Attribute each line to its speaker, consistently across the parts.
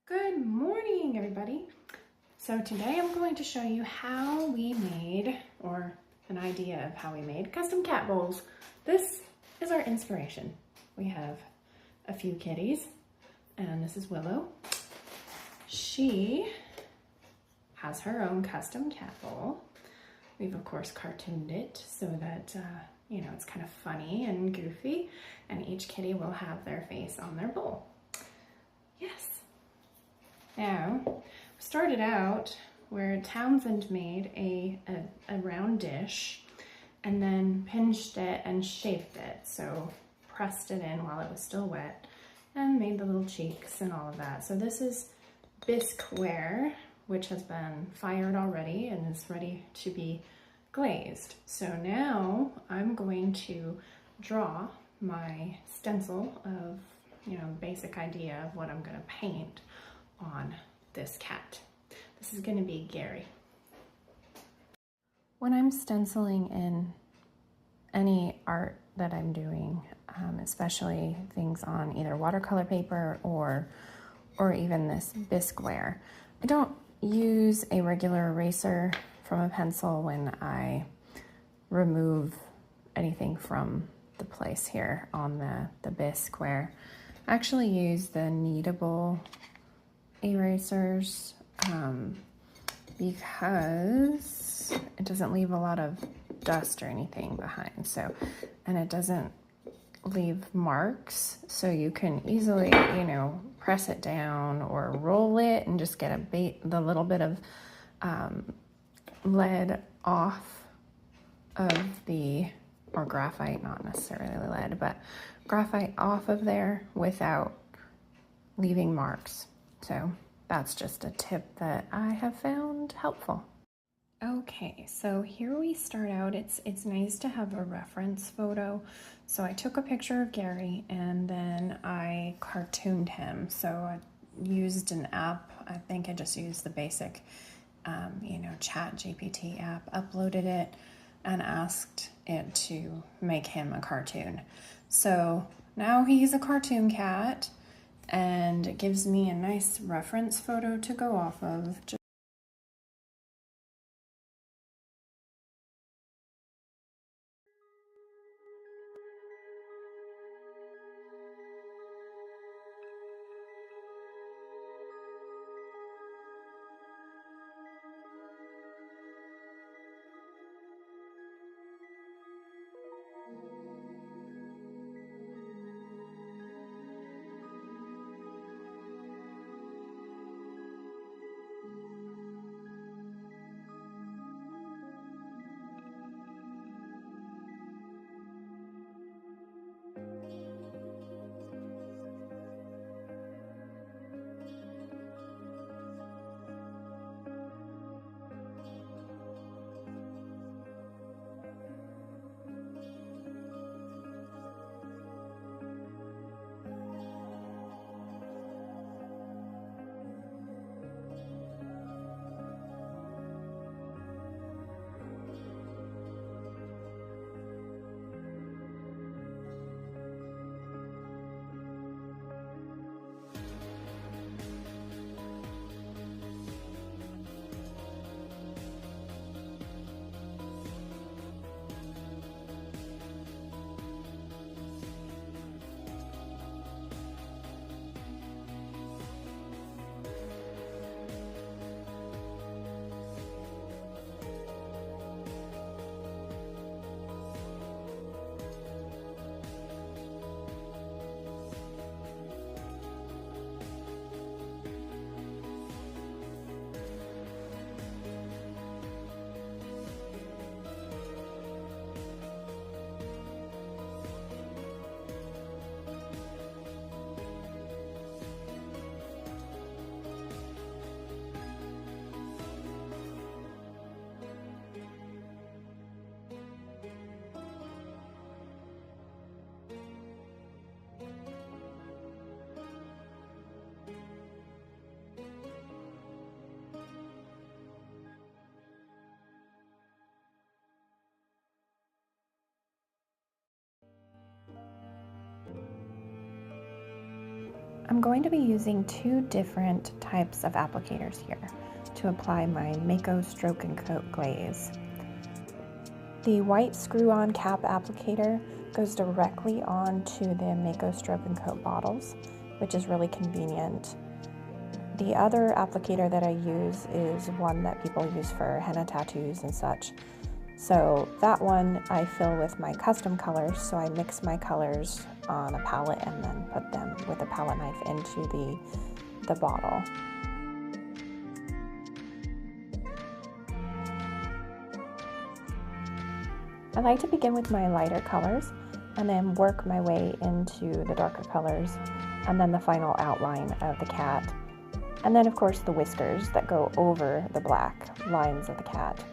Speaker 1: Good morning, everybody. So today I'm going to show you how we made, or an idea of how we made, custom cat bowls. This is our inspiration. We have a few kitties, and this is Willow. She has her own custom cat bowl. We've of course cartooned it so that it's kind of funny and goofy, and each kitty will have their face on their bowl. Yes. Now, we started out where Townsend made a round dish and then pinched it and shaped it. So pressed it in while it was still wet and made the little cheeks and all of that. So this is bisqueware, which has been fired already and is ready to be glazed. So now I'm going to draw my stencil of, basic idea of what I'm gonna paint on this cat. This is going to be Gary. When I'm stenciling in any art that I'm doing, especially things on either watercolor paper or even this bisqueware, I don't use a regular eraser from a pencil when I remove anything from the place here on the bisqueware. I actually use the kneadable erasers because it doesn't leave a lot of dust or anything behind, and it doesn't leave marks, so you can easily press it down or roll it and just get the little bit of lead off of or graphite, not necessarily lead, but graphite off of there without leaving marks. So that's just a tip that I have found helpful. Okay, so here we start out. It's nice to have a reference photo. So I took a picture of Gary and then I cartooned him. So I used an app. I think I just used the basic, Chat GPT app, uploaded it and asked it to make him a cartoon. So now he's a cartoon cat, and it gives me a nice reference photo to go off of. I'm going to be using two different types of applicators here to apply my mayco stroke and coat glaze. The white screw-on cap applicator goes directly onto the mayco stroke and coat bottles, which is really convenient. The other applicator that I use is one that people use for henna tattoos and such. So that one I fill with my custom colors, so I mix my colors on a palette and then put them with a palette knife into the bottle. I like to begin with my lighter colors and then work my way into the darker colors and then the final outline of the cat. And then of course the whiskers that go over the black lines of the cat.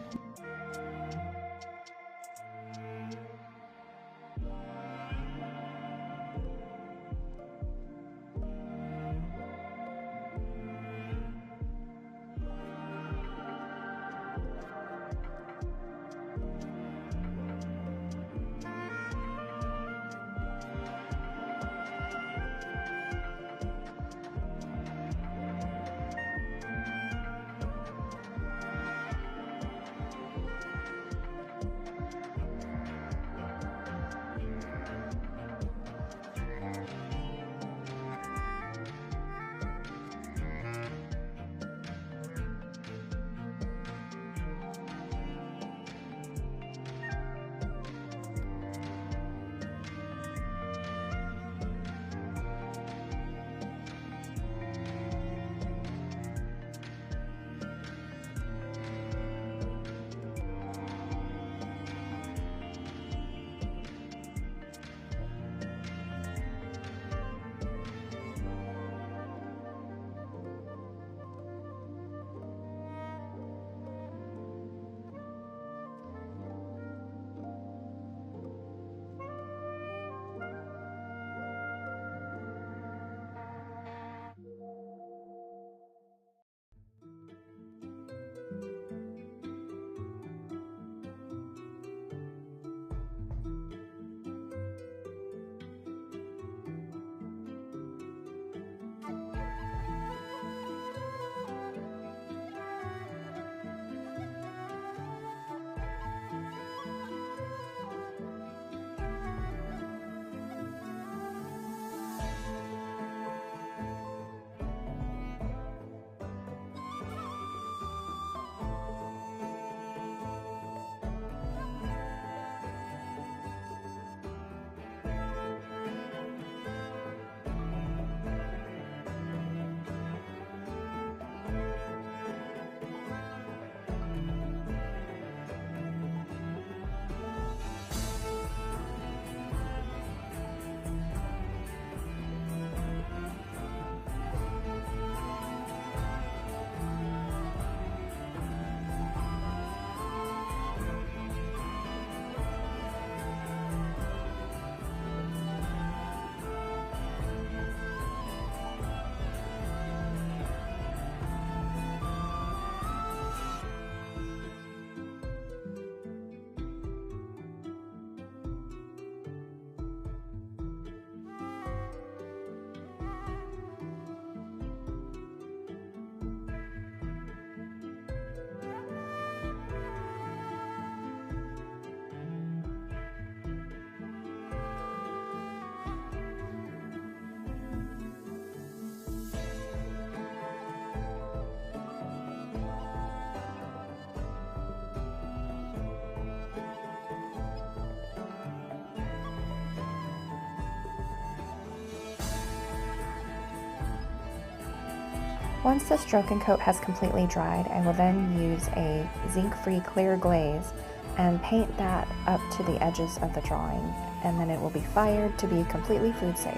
Speaker 1: Once the stroke and coat has completely dried, I will then use a zinc-free clear glaze and paint that up to the edges of the drawing, and then it will be fired to be completely food safe.